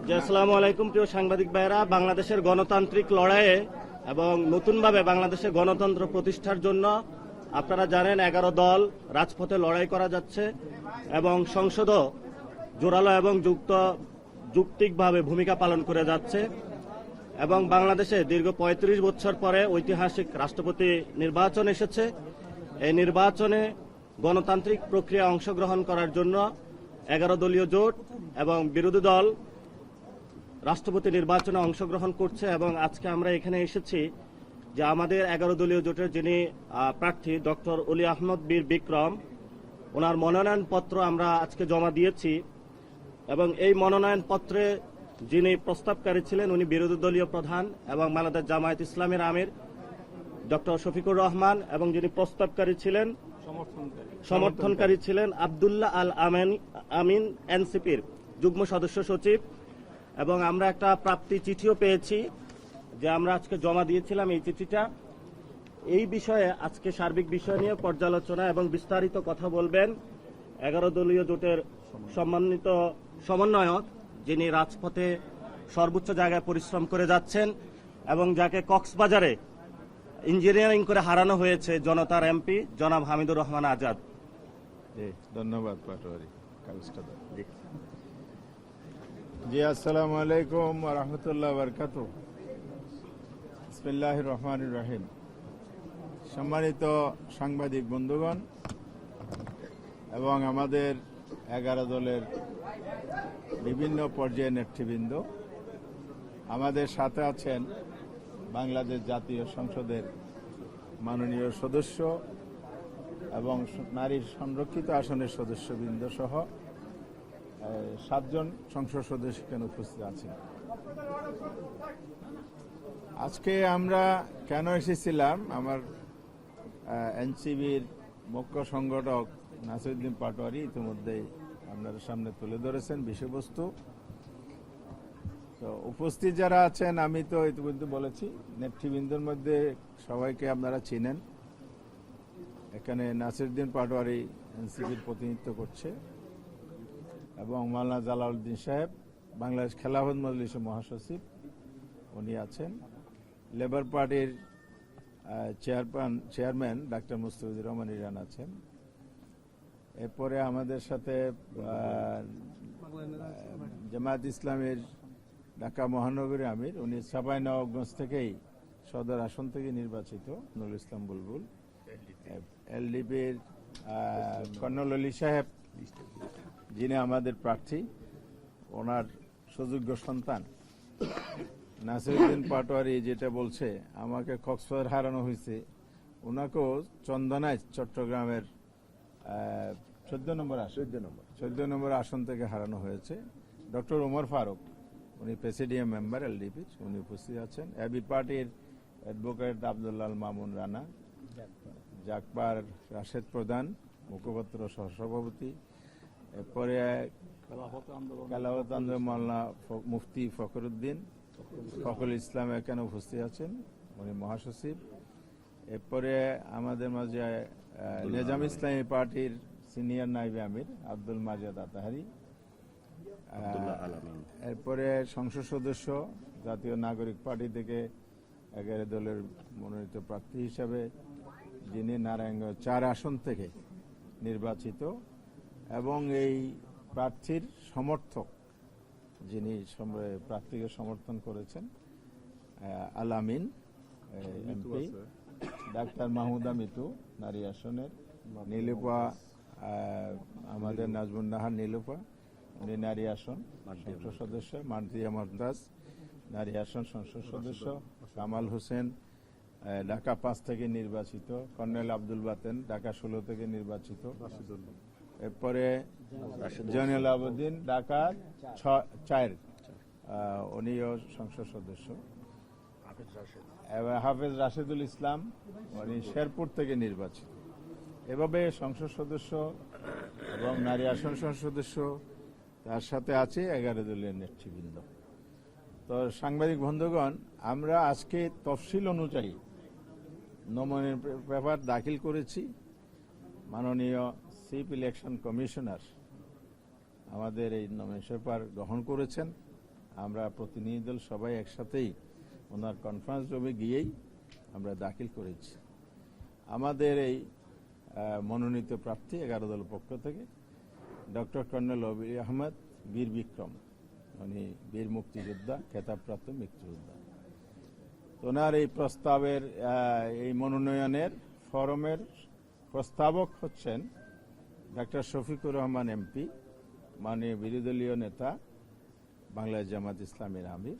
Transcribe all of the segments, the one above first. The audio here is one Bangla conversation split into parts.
জি, আসসালামু আলাইকুম প্রিয় সাংবাদিক ভাইরা। বাংলাদেশের গণতান্ত্রিক লড়াইয়ে এবং নতুনভাবে বাংলাদেশের গণতন্ত্র প্রতিষ্ঠার জন্য আপনারা জানেন 11 দল রাজপথে লড়াই করা যাচ্ছে এবং সংসদও জোরালো এবং যুক্তিকভাবে ভূমিকা পালন করে যাচ্ছে এবং বাংলাদেশে দীর্ঘ 35 বছর পরে ঐতিহাসিক রাষ্ট্রপতি নির্বাচন এসেছে। এই নির্বাচনে গণতান্ত্রিক প্রক্রিয়া অংশগ্রহণ করার জন্য 11 দলীয় জোট এবং বিরোধী দল রাষ্ট্রপতি নির্বাচনে অংশগ্রহণ করছে এবং আজকে আমরা এখানে এসেছি যে আমাদের 11 দলীয় জোটের যিনি প্রার্থী ডক্টর অলি আহমদ বীর বিক্রম, ওনার মনোনয়নপত্র আমরা আজকে জমা দিয়েছি এবং এই মনোনয়নপত্রে যিনি প্রস্তাবকারী ছিলেন উনি বিরোধী দলীয় প্রধান এবং বাংলাদেশ জামায়াত ইসলামের আমির ডক্টর শফিকুর রহমান এবং যিনি প্রস্তাবকারী ছিলেন সমর্থনকারী ছিলেন আব্দুল্লাহ আল আমিন এনসিপির যুগ্ম সদস্য সচিব। এবং আমরা একটা প্রাপ্তি চিঠিও পেয়েছি যে আমরা আজকে জমা দিয়েছিলাম এই চিঠিটা। এই বিষয়ে আজকে সার্বিক বিষয় নিয়ে পর্যালোচনা এবং বিস্তারিত কথা বলবেন 11 দলীয় জোটের সম্মানিত সমন্বয়ক, যিনি রাজপথে সর্বোচ্চ জায়গায় পরিশ্রম করে যাচ্ছেন এবং যাকে কক্সবাজারে ইঞ্জিনিয়ারিং করে হারানো হয়েছে জনতার এমপি জনাব হামিদুর রহমান আজাদ। ধন্যবাদ পাটোয়ারি। জি, আসসালামু আলাইকুম ওয়া রাহমাতুল্লাহি ওয়া বারাকাতুহু। বিসমিল্লাহির রহমানির রহিম। সম্মানিত সাংবাদিক বন্ধুগণ এবং আমাদের 11 দলের বিভিন্ন পর্যায়ের নেতৃবৃন্দ, আমাদের সাথে আছেন বাংলাদেশ জাতীয় সংসদের মাননীয় সদস্য এবং নারীর সংরক্ষিত আসনের সদস্যবৃন্দ সহ 7 জন সংসদ সদস্য কেন উপস্থিত আছেন। আজকে আমরা কেন এসেছিলাম, আমার এনসিবির মুখ্য সংগঠক নাসিরউদ্দিন পাটোয়ারি ইতিমধ্যেই আপনাদের সামনে তুলে ধরেছেন বিষয়বস্তু। তো উপস্থিত যারা আছেন, আমি তো ইতিমধ্যে বলেছি, নেতৃবৃন্দের মধ্যে সবাইকে আপনারা চিনেন। এখানে নাসিরউদ্দিন পাটোয়ারি এনসিপির প্রতিনিধিত্ব করছে এবং মাওলানা জালালউদ্দিন সাহেব বাংলাদেশ খেলাফত মজলিসের মহাসচিব, উনি আছেন। লেবার পার্টির chairman doctor Mustafizur Rahman Iran আছেন। এরপরে আমাদের সাথে জামায়াত ইসলামের ঢাকা মহানগরী আমির, উনি চাঁপাইনবাবগঞ্জ থেকেই সদর আসন থেকে নির্বাচিত নুরুল ইসলাম বুলবুল। এলডিপির কর্নেল আলী সাহেব, যিনি আমাদের প্রার্থী, ওনার সুযোগ্য সন্তান নাসিরউদ্দিন পাটোয়ারি যেটা বলছে আমাকে কক্সবাজার হারানো হয়েছে, ওনাকেও চন্দনায় চট্টগ্রামের 14 নম্বর আসন থেকে হারানো হয়েছে। ডক্টর ওমর ফারুক, উনি প্রেসিডিয়াম মেম্বার এলডিপি, উনি উপস্থিত আছেন। এবি পার্টির অ্যাডভোকেট আব্দুল্লাহ মামুন রানা, জাকবার রাশেদ প্রধান মুখপাত্র সহসভাপতি, এরপরে খেলাফত আন্দোলন মাওলানা মুফতি ফখরুল ইসলাম এখানে উপস্থিত আছেন, উনি মহাসচিব। এরপরে আমাদের মাঝে নিজাম ইসলামী পার্টির সিনিয়র নায়েবে আমির আব্দুল মাজিদ আতাহারি, এরপরে সংসদ সদস্য জাতীয় নাগরিক পার্টি থেকে 11 দলের মনোনীত প্রার্থী হিসাবে যিনি নারায়ণগঞ্জ 4 আসন থেকে নির্বাচিত এবং এই প্রার্থীর সমর্থক, যিনি প্রার্থীকে সমর্থন করেছেন, আল আমিন এমপি, ডাক্তার মাহমুদা মিতু নারী আসনের, নীলুপা আমাদের নাজমুন নাহার নীলুপা, উনি নারী আসন সংসদ সদস্য, মানজিয়া মমতাজ নারী আসন সংসদ সদস্য, কামাল হোসেন ঢাকা 5 থেকে নির্বাচিত, কর্নেল আব্দুল বাতেন ঢাকা 16 থেকে নির্বাচিত, এরপরে জয়নুল আবেদিন ঢাকা 4, উনিও সংসদ সদস্য, হাফেজ রাশেদুল ইসলাম উনি শেরপুর থেকে নির্বাচিত। এভাবে সংসদ সদস্য এবং নারী আসন সংসদ সদস্য, তার সাথে আছে 11 দলীয় নেতৃবৃন্দ। তো সাংবাদিক বন্ধুগণ, আমরা আজকে তফসিল অনুযায়ী নমনীয় পেপার দাখিল করেছি। মাননীয় চিফ ইলেকশন কমিশনার আমাদের এই নমনীয় পেপার গ্রহণ করেছেন। আমরা প্রতিনিধি দল সবাই একসাথেই ওনার কনফারেন্স রুমে গিয়েই আমরা দাখিল করেছি। আমাদের এই মনোনীত প্রার্থী 11 দল পক্ষ থেকে ডক্টর কর্নেল অলি আহমদ বীর বিক্রম, উনি বীর মুক্তিযোদ্ধা, খেতাবপ্রাপ্ত মুক্তিযোদ্ধা। ওনার এই প্রস্তাবের এই মনোনয়নের ফরমের প্রস্তাবক হচ্ছেন ডক্টর শফিকুর রহমান এমপি, মাননীয় বিরোধী দলীয় নেতা, বাংলাদেশ জামাত ইসলামীর আমির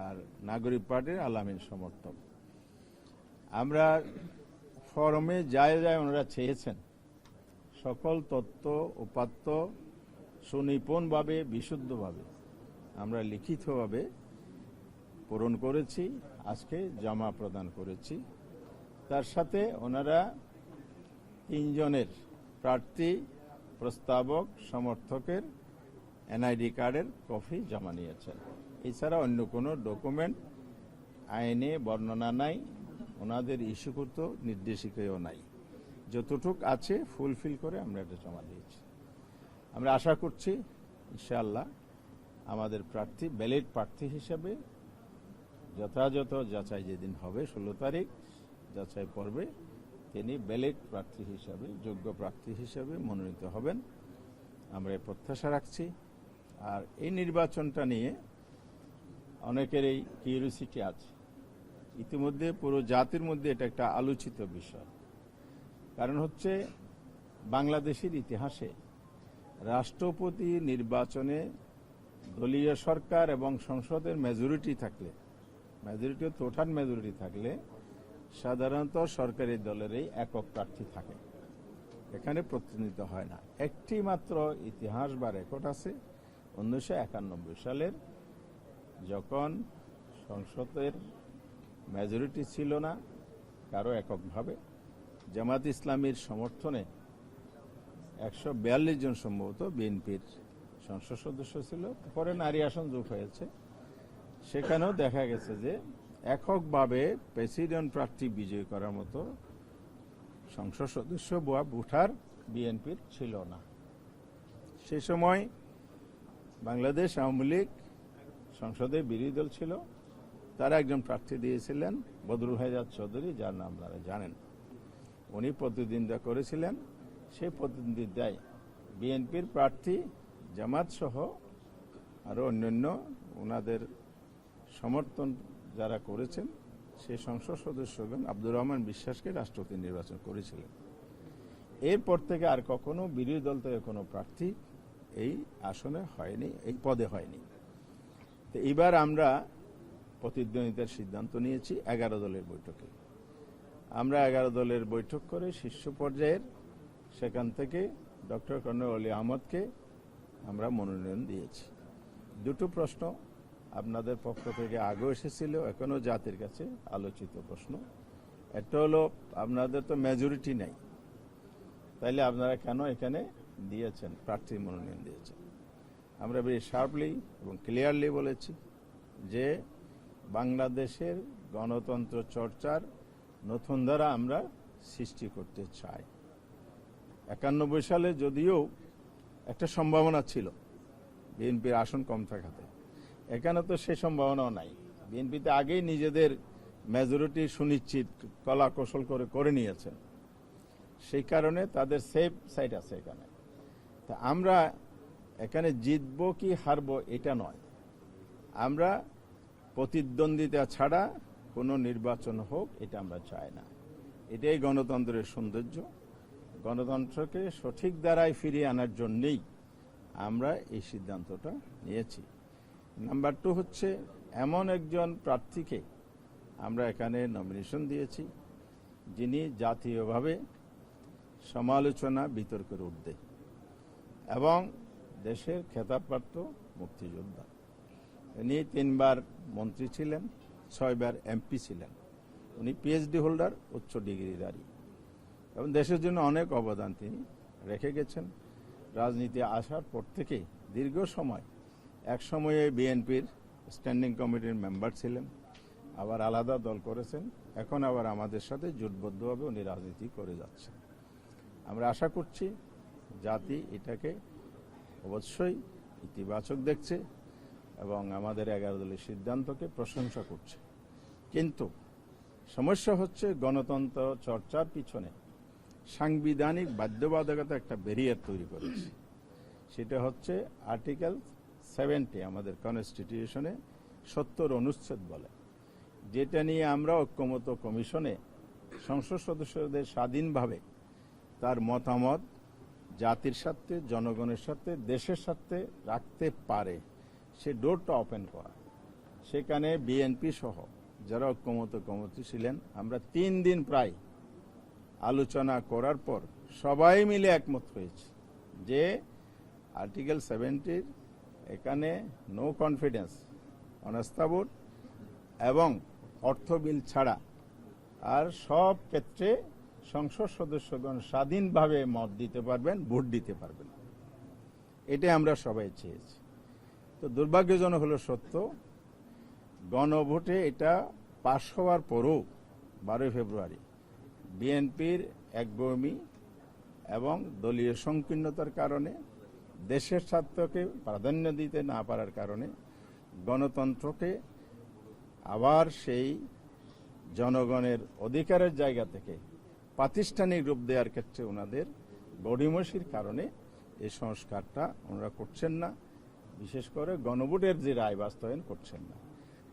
আর নাগরিক পার্টির আলামিন সমর্থক। আমরা ফরমে যায় ওনারা চেয়েছেন সকল তথ্য উপাত্ত সুনিপুণভাবে বিশুদ্ধভাবে আমরা লিখিতভাবে পূরণ করেছি, আজকে জমা প্রদান করেছি। তার সাথে ওনারা 3 জনের প্রার্থী, প্রস্তাবক, সমর্থকের এনআইডি কার্ডের কপি জমা নিয়েছেন। এছাড়া অন্য কোনো ডকুমেন্ট আইনে বর্ণনা নাই, ওনাদের ইস্যুকৃত নির্দেশিকাও নাই। যতটুক আছে ফুলফিল করে আমরা এটা জমা দিয়েছি। আমরা আশা করছি ইনশাআল্লাহ আমাদের প্রার্থী ব্যালিড প্রার্থী হিসেবে যথাযথ যাচাই যেদিন হবে 16 তারিখ যাচাই পর্বে তিনি ব্যালিড প্রার্থী হিসাবে, যোগ্য প্রার্থী হিসাবে মনোনীত হবেন, আমরা এই প্রত্যাশা রাখছি। আর এই নির্বাচনটা নিয়ে অনেকের এই কিউরিওসিটি আছে। ইতিমধ্যে পুরো জাতির মধ্যে এটা একটা আলোচিত বিষয়। কারণ হচ্ছে বাংলাদেশের ইতিহাসে রাষ্ট্রপতি নির্বাচনে দলীয় সরকার এবং সংসদের মেজরিটি থাকলে, মেজরিটি টোটাল মেজরিটি থাকলে সাধারণত সরকারি দলেরই একক প্রার্থী থাকে, এখানে প্রতিনিধিত্ব হয় না। একটি মাত্র ইতিহাস বা রেকর্ড আছে 1991 সালের, যখন সংসদের মেজরিটি ছিল না কারো এককভাবে, জামাত ইসলামীর সমর্থনে 142 জন সম্ভবত বিএনপির সংসদ সদস্য ছিল, পরে নারী আসন যোগ হয়েছে। সেখানেও দেখা গেছে যে এককভাবে প্রেসিডেন্ট প্রার্থী বিজয়ী করার মতো সংসদ সদস্য বা ভোটার বিএনপির ছিল না। সে সময় বাংলাদেশ আওয়ামী লীগ সংসদে বিরোধী দল ছিল, তারা একজন প্রার্থী দিয়েছিলেন বদরুল হায়দার চৌধুরী, যার নাম আপনারা জানেন। উনি প্রতিদ্বন্দ্বিতা করেছিলেন। সেই প্রতিদ্বন্দ্বিতায় বিএনপির প্রার্থী জামাত সহ আরো অন্যান্য ওনাদের সমর্থন যারা করেছেন সেই সংসদ সদস্যগণ আব্দুর রহমান বিশ্বাসকে রাষ্ট্রপতি নির্বাচন করেছিলেন। এরপর থেকে আর কখনো বিরোধী দল থেকে কোনো প্রার্থী এই আসনে হয়নি, এই পদে হয়নি। তো এবার আমরা প্রতিদ্বন্দ্বিতার সিদ্ধান্ত নিয়েছি 11 দলের বৈঠকে। আমরা 11 দলের বৈঠক করে শীর্ষ পর্যায়ের সেখান থেকে ডক্টর কর্নেল অলি আহমদকে আমরা মনোনয়ন দিয়েছি। দুটো প্রশ্ন আপনাদের পক্ষ থেকে আগেও এসেছিল, এখনো জাতির কাছে আলোচিত প্রশ্ন। একটা হলো আপনাদের তো মেজরিটি নাই, তাইলে আপনারা কেন এখানে দিয়েছেন, প্রার্থী মনোনয়ন দিয়েছেন? আমরা বেশ শার্পলি এবং ক্লিয়ারলি বলেছি যে বাংলাদেশের গণতন্ত্র চর্চার নতুন ধারা আমরা সৃষ্টি করতে চাই। 91 সালে যদিও একটা সম্ভাবনা ছিল বিএনপির আসন কম থাকাতে, এখানে তো সে সম্ভাবনাও নাই। বিএনপিতে আগেই নিজেদের মেজরিটি সুনিশ্চিত কলা কৌশল করে নিয়েছেন, সেই কারণে তাদের সেফ সাইড আছে এখানে। তা আমরা এখানে জিতবো কি হারবো এটা নয়, আমরা প্রতিদ্বন্দ্বিতা ছাড়া কোনো নির্বাচন হোক এটা আমরা চাই না। এটাই গণতন্ত্রের সৌন্দর্য। গণতন্ত্রকে সঠিক দ্বারায় ফিরিয়ে আনার জন্যেই আমরা এই সিদ্ধান্তটা নিয়েছি। নাম্বার 2 হচ্ছে এমন একজন প্রার্থীকে আমরা এখানে নমিনেশন দিয়েছি যিনি জাতীয়ভাবে সমালোচনা বিতর্কের ঊর্ধ্বে এবং দেশের খেতাবপ্রাপ্ত মুক্তিযোদ্ধা। ইনি 3 বার মন্ত্রী ছিলেন, 6 বার এমপি ছিলেন। উনি পিএইচডি হোল্ডার, উচ্চ ডিগ্রিধারী এবং দেশের জন্য অনেক অবদান তিনি রেখে গেছেন। রাজনীতি আসার পর থেকে দীর্ঘ সময়, এক সময়ে বিএনপির স্ট্যান্ডিং কমিটির মেম্বার ছিলেন, আবার আলাদা দল করেছেন, এখন আবার আমাদের সাথে জোটবদ্ধভাবে উনি রাজনীতি করে যাচ্ছেন। আমরা আশা করছি জাতি এটাকে অবশ্যই ইতিবাচক দেখছে। এবং আমাদের 11 দলের সিদ্ধান্তকে প্রশংসা করছে। কিন্তু সমস্যা হচ্ছে গণতন্ত্র চর্চার পিছনে সাংবিধানিক বাধ্যবাধকতা একটা ব্যারিয়ার তৈরি করেছে। সেটা হচ্ছে আর্টিকেল 70 আমাদের কনস্টিটিউশনে 70 অনুচ্ছেদ বলে, যেটা নিয়ে আমরা ঐক্যমত্য কমিশনে সংসদ সদস্যদের স্বাধীনভাবে তার মতামত জাতির স্বার্থে, জনগণের স্বার্থে, দেশের স্বার্থে রাখতে পারে, সে ডোরটা ওপেন করা। সেখানে বিএনপি সহ যারা ঐক্যমত্য কমিটি ছিলেন, আমরা 3 দিন প্রায় আলোচনা করার পর সবাই মিলে একমত হয়েছে যে আর্টিকেল 70 এখানে নো কনফিডেন্স, অনাস্থা ভোট এবং অর্থ বিল ছাড়া আর সব ক্ষেত্রে সংসদ সদস্যগণ স্বাধীনভাবে মত দিতে পারবেন, ভোট দিতে পারবেন। এটাই আমরা সবাই চেয়েছি। তো দুর্ভাগ্যজনক হলো সত্য, গণভোটে এটা পাশ হওয়ার পরও 12 ফেব্রুয়ারি বিএনপির একগুঁয়েমি এবং দলীয় সংকীর্ণতার কারণে, দেশের স্বার্থকে প্রাধান্য দিতে না পারার কারণে গণতন্ত্রকে আবার সেই জনগণের অধিকারের জায়গা থেকে প্রাতিষ্ঠানিক রূপ দেওয়ার ক্ষেত্রে ওনাদের গড়িমসির কারণে এই সংস্কারটা ওনারা করছেন না। বিশেষ করে গণভোটের যে রায় বাস্তবায়ন করছেন না।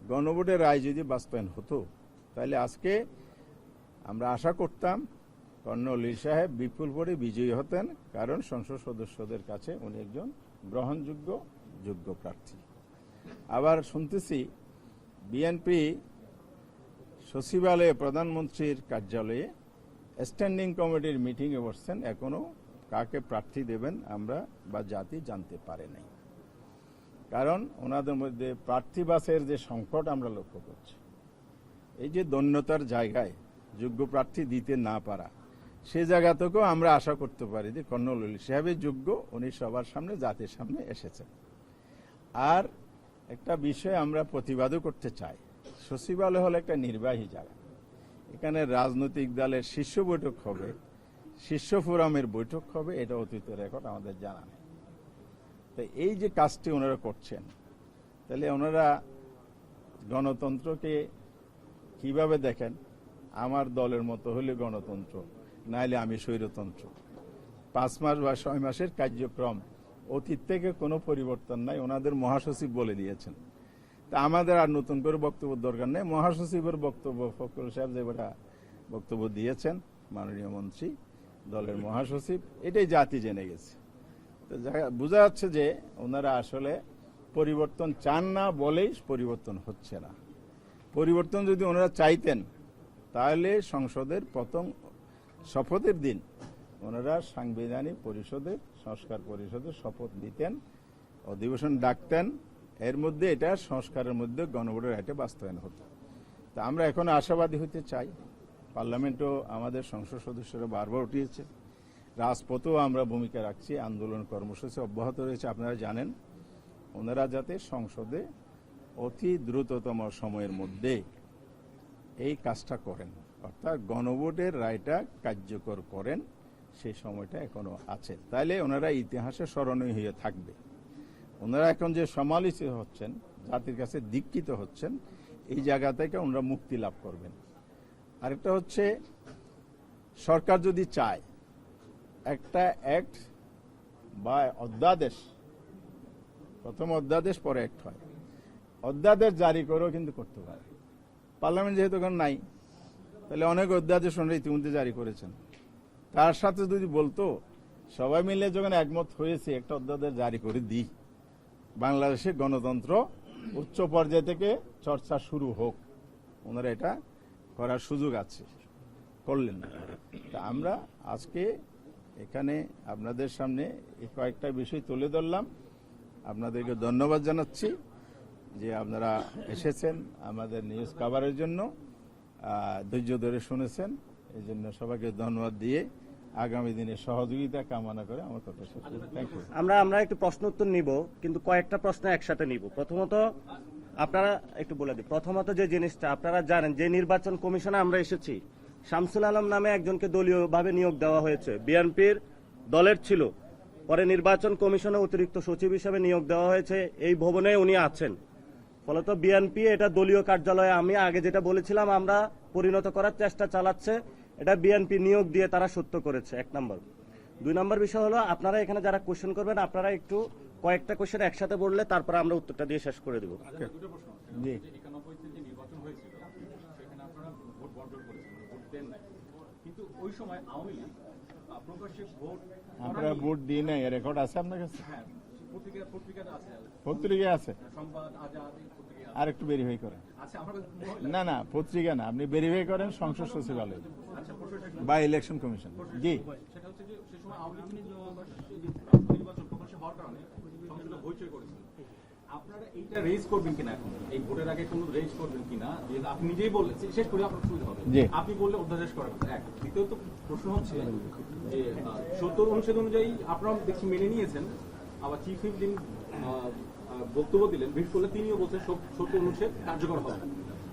গণভোটের রায় যদি বাস্তবায়ন হতো তাহলে আজকে আমরা আশা করতাম কর্নেল ওলি সাহেব বিপুল ভোটে বিজয়ী হতেন, কারণ সংসদ সদস্যদের কাছে উনি একজন গ্রহণযোগ্য যোগ্য প্রার্থী। আবার শুনতেছি বিএনপি সচিবালয়ে প্রধানমন্ত্রীর কার্যালয়ে স্ট্যান্ডিং কমিটির মিটিংয়ে বসছেন, এখনো কাকে প্রার্থী দেবেন আমরা বা জাতি জানতে পারে নাই। কারণ ওনাদের মধ্যে প্রার্থী বাছাইয়ের যে সংকট আমরা লক্ষ্য করছি, এই যে দৈন্যতার জায়গায় যোগ্য প্রার্থী দিতে না পারা, সে জায়গা থেকেও আমরা আশা করতে পারি যে কর্নেল ওলি সাহেবের যোগ্য, উনি সবার সামনে জাতির সামনে এসেছেন। আর একটা বিষয় আমরা প্রতিবাদও করতে চাই, সচিবালয় হলো একটা নির্বাহী জায়গা, এখানে রাজনৈতিক দলের শীর্ষ বৈঠক হবে, শীর্ষ ফোরামের বৈঠক হবে, এটা অতীতের রেকর্ড আমাদের জানা নেই। তো এই যে কাজটি ওনারা করছেন, তাহলে ওনারা গণতন্ত্রকে কিভাবে দেখেন? আমার দলের মতো হলে গণতন্ত্র, নাইলে আমি স্বৈরতন্ত্র। 5 মাস বা 6 মাসের কার্যক্রম, অতীত থেকে কোনো পরিবর্তন নাই, ওনাদের মহাসচিব বলে দিয়েছেন। তা আমাদের আর নতুন করে বক্তব্য দরকার নেই। মহাসচিবের বক্তব্য, ফখরুল সাহেব যেটা বক্তব্য দিয়েছেন, মাননীয় মন্ত্রী, দলের মহাসচিব, এটাই জাতি জেনে গেছে। তো বোঝা যাচ্ছে যে ওনারা আসলে পরিবর্তন চান না বলেই পরিবর্তন হচ্ছে না। পরিবর্তন যদি ওনারা চাইতেন তাহলে সংসদের প্রথম শপথের দিন ওনারা সাংবিধানিক পরিষদের, সংস্কার পরিষদের শপথ নিতেন, অধিবেশন ডাকতেন, এর মধ্যে এটা সংস্কারের মধ্যে গণভোটের রায়টা বাস্তবায়ন হতো। তা আমরা এখন আশাবাদী হতে চাই। পার্লামেন্টও আমাদের সংসদ সদস্যরা বারবার উঠিয়েছে, রাজপথেও আমরা ভূমিকা রাখছি, আন্দোলন কর্মসূচি অব্যাহত রয়েছে। আপনারা জানেন ওনারা যাতে সংসদে অতি দ্রুততম সময়ের মধ্যে এই কাজটা করেন, অর্থাৎ গণভোটের রায়টা কার্যকর করেন, সেই সময়টা এখনো আছে। তাইলে ওনারা ইতিহাসে স্মরণীয় হয়ে থাকবে। ওনারা এখন যে সমালোচিত হচ্ছেন, জাতির কাছে দীক্ষিত হচ্ছেন, এই জায়গা থেকে ওনারা মুক্তি লাভ করবেন। আরেকটা হচ্ছে, সরকার যদি চায় একটা অ্যাক্ট বা অধ্যাদেশ, প্রথম অধ্যাদেশ পরে অ্যাক্ট হয়, অধ্যাদেশ জারি করেও কিন্তু করতে পারে। পার্লামেন্ট যেহেতু এখন নাই, তাহলে অনেক অধ্যাদেশ ওনারা ইতিমধ্যে জারি করেছেন। তার সাথে যদি বলতো সবাই মিলে যখন একমত হয়েছে একটা অধ্যাদেশ জারি করে দিই, বাংলাদেশে গণতন্ত্র উচ্চ পর্যায় থেকে চর্চা শুরু হোক, ওনারা এটা করার সুযোগ আছে, করলেন না। তা আমরা আজকে এখানে আপনাদের সামনে এই কয়েকটা বিষয় তুলে ধরলাম। আপনাদেরকে ধন্যবাদ জানাচ্ছি যে আপনারা এসেছেন আমাদের নিউজ কভারের জন্য, ধৈর্য ধরে শুনেছেন, এই জন্য সবাইকে ধন্যবাদ দিয়ে আগামী দিনে সহযোগিতা কামনা করে আমার কথা শেষ করি। Thank you. আমরা একটু প্রশ্ন উত্তর নিব, কিন্তু কয়েকটা প্রশ্ন একসাথে নিব। প্রথমত আপনারা একটু বলে দিই, প্রথমত যে জিনিসটা আপনারা জানেন, যে নির্বাচন কমিশনে আমরা এসেছি, শামসুল আলম নামে একজনকে দলীয়ভাবে নিয়োগ দেওয়া হয়েছে, বিএনপির দলের ছিল, পরে নির্বাচন কমিশনে অতিরিক্ত সচিব হিসেবে নিয়োগ দেওয়া হয়েছে, এই ভবনে উনি আছেন। ফলত বিএনপি এটা দলীয় কার্যালয়ে, আমি আগে যেটা বলেছিলাম, আমরা পরিণত করার চেষ্টা চালাচ্ছে। এটা বিএনপি নিয়োগ দিয়ে তারা সত্য করেছে, 1 নম্বর। 2 নম্বর বিষয় হলো, আপনারা এখানে যারা কোশ্চেন করবেন, আপনারা একটু কয়েকটা কোশ্চেন একসাথে বললে তারপরে আমরা উত্তরটা দিয়ে শেষ করে দেব। জি, কিন্তু ওই সময় আওয়ামী লীগ প্রকাশ্যে ভোট আপনারা ভোট দিয়ে নাই, রেকর্ড আছে আপনার কাছে? হ্যাঁ পত্রিকাটা আছে, পত্রিকায় আছে, সংবাদ আজাদ পত্রিকা আর একটু ভেরিফাই করেন। আছে আমার না না, পত্রিকা না, আপনি ভেরিফাই করেন সংসদ সচিবালয় আচ্ছা প্রশাসন বা ইলেকশন কমিশন। জি, সেটা হচ্ছে যে সেই সময় আওয়ামী লীগ নির্বাচন প্রকাশ্যে হওয়ার কারণে সংসদে হইচই করেছিল। আপনারা এইটা রেজ করবেন কিনা এখন, এই ভোটের আগে কোনো রেজ করবেন কিনা? যে আপনি নিজেই বললেন, শেষ করে আপনার সুবিধা হবে, জি। আপনি বললে অধ্যাদেশ করার কথা। এক, দ্বিতীয়ত প্রশ্ন হচ্ছে যে 70 অনুচ্ছেদ অনুযায়ী আপনারা দেখছি মেনে নিয়েছেন, আবার চিফ হুইপ যিনি বক্তব্য দিলেন, বিশেষ করে তিনিও বলছেন 70 অনুচ্ছেদ কার্যকর হবে না,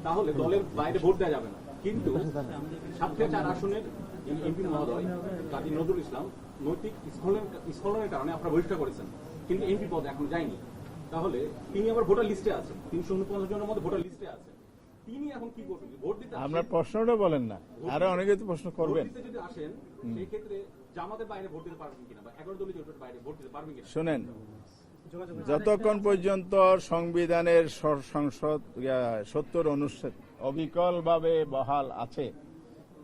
তাহলে দলের বাইরে ভোট দেওয়া যাবে না। কিন্তু 7 থেকে 4 আসনের এমপি মহোদয় কাজী নজরুল ইসলাম নৈতিক স্খলনের কারণে আপনারা বহিষ্কার করেছেন, কিন্তু এমপি পদ এখন যায়নি। তাহলে তিনি আবার ভোটার লিস্টে আছেন, 349 জনের মধ্যে ভোটার লিস্টে আছেন। তিনি এখন কি করবেন? ভোট দিতে আপনার প্রশ্নটা বলেন না, আরো অনেকে তো প্রশ্ন করবেন। ভোট দিতে যদি আসেন, সেই ক্ষেত্রে জামাতের বাইরে ভোট দিতে পারবেন কিনা, বা 11 দলীয় জোটের বাইরে ভোট দিতে পারবেন কিনা? শুনেন, যতক্ষণ পর্যন্ত সংবিধানের সংসদ 70 অনুচ্ছেদ অবিকলভাবে বহাল আছে,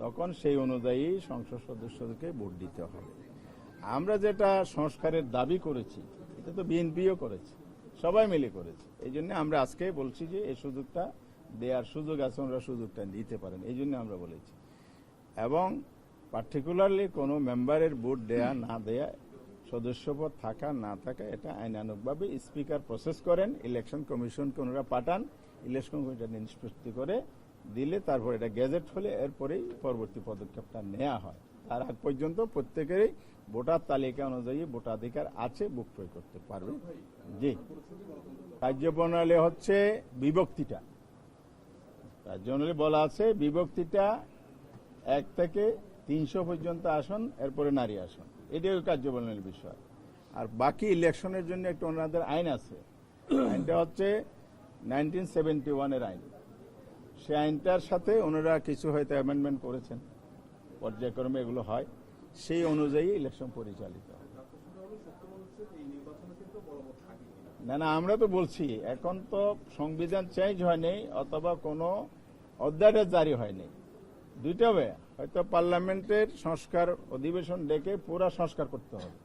তখন সেই অনুযায়ী সংসদ সদস্যদেরকে ভোট দিতে হবে। আমরা যেটা সংস্কারের দাবি করেছি, এটা তো বিএনপিও করেছে, সবাই মিলে করেছে। এই জন্য আমরা আজকে বলছি যে এই সুযোগটা দেওয়ার সুযোগ আছে, ওনারা সুযোগটা দিতে পারেন, এই জন্য আমরা বলেছি। এবং পার্টিকুলারলি কোনো মেম্বারের ভোট দেয়া না দেয়া, সদস্যপদ থাকা না থাকা, এটা আইনানুগভাবে স্পিকার প্রসেস করেন, ইলেকশন কমিশনকে ওনারা পাঠান, ইলেকশন কমিশন নিষ্পত্তি করে দিলে তারপর এটা গেজেট হলে এরপরেই পরবর্তী পদক্ষেপটা নেওয়া হয়। তার আগ পর্যন্ত প্রত্যেকেরই ভোটার তালিকা অনুযায়ী ভোটাধিকার আছে, বুক প্রয়োগ করতে পারবে। জি, কার্যপ্রণালী হচ্ছে বিভক্তিটা, কার্যপ্রণালী বলা আছে বিভক্তিটা 1 থেকে 300 পর্যন্ত আসন, এরপরে নারী আসন, এটাই কার্যপ্রণালীর বিষয়। আর বাকি ইলেকশনের জন্য একটা ওনাদের আইন আছে, আইনটা হচ্ছে 1971-এর আইন। সেই আইনটার সাথে ওনারা কিছু হয়তো অ্যামেন্ডমেন্ট করেছেন, পর্যায়ক্রমে এগুলো হয়, সেই অনুযায়ী ইলেকশন পরিচালিত হয়। না না, আমরা তো বলছি এখন তো সংবিধান চেঞ্জ হয়নি, অথবা কোনো অধ্যাদেশ জারি হয়নি। দুইটা হবে, হয়তো পার্লামেন্টের সংস্কার অধিবেশন ডেকে পুরা সংস্কার করতে হবে।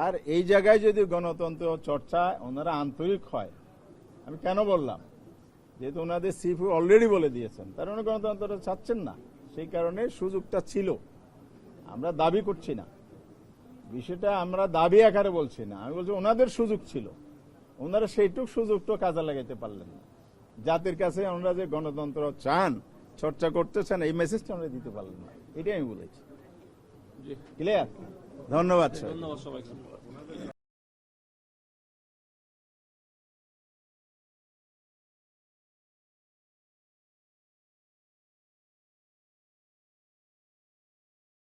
আর এই জায়গায় যদি গণতন্ত্র চর্চা ওনারা আন্তরিক হয়, আমি কেন বললাম, যেহেতু ওনাদের চিফ অলরেডি বলে দিয়েছেন, তার মানে গণতন্ত্রটা চাচ্ছেন না, সেই কারণে সুযোগটা ছিল। আমরা দাবি করছি না, বিষয়টা আমরা দাবি আকারে বলছি না, আমি বলছি ওনাদের সুযোগ ছিল, ওনারা সেইটুক সুযোগটা কাজে লাগাইতে পারলেন না। জাতির কাছে ওনারা যে গণতন্ত্র চান, চর্চা করতে চান, এই মেসেজটা আমরা দিতে পারলেন না, এটাই আমি বলেছি। ক্লিয়ার? ধন্যবাদ স্যার। ধন্যবাদ সবাইকে।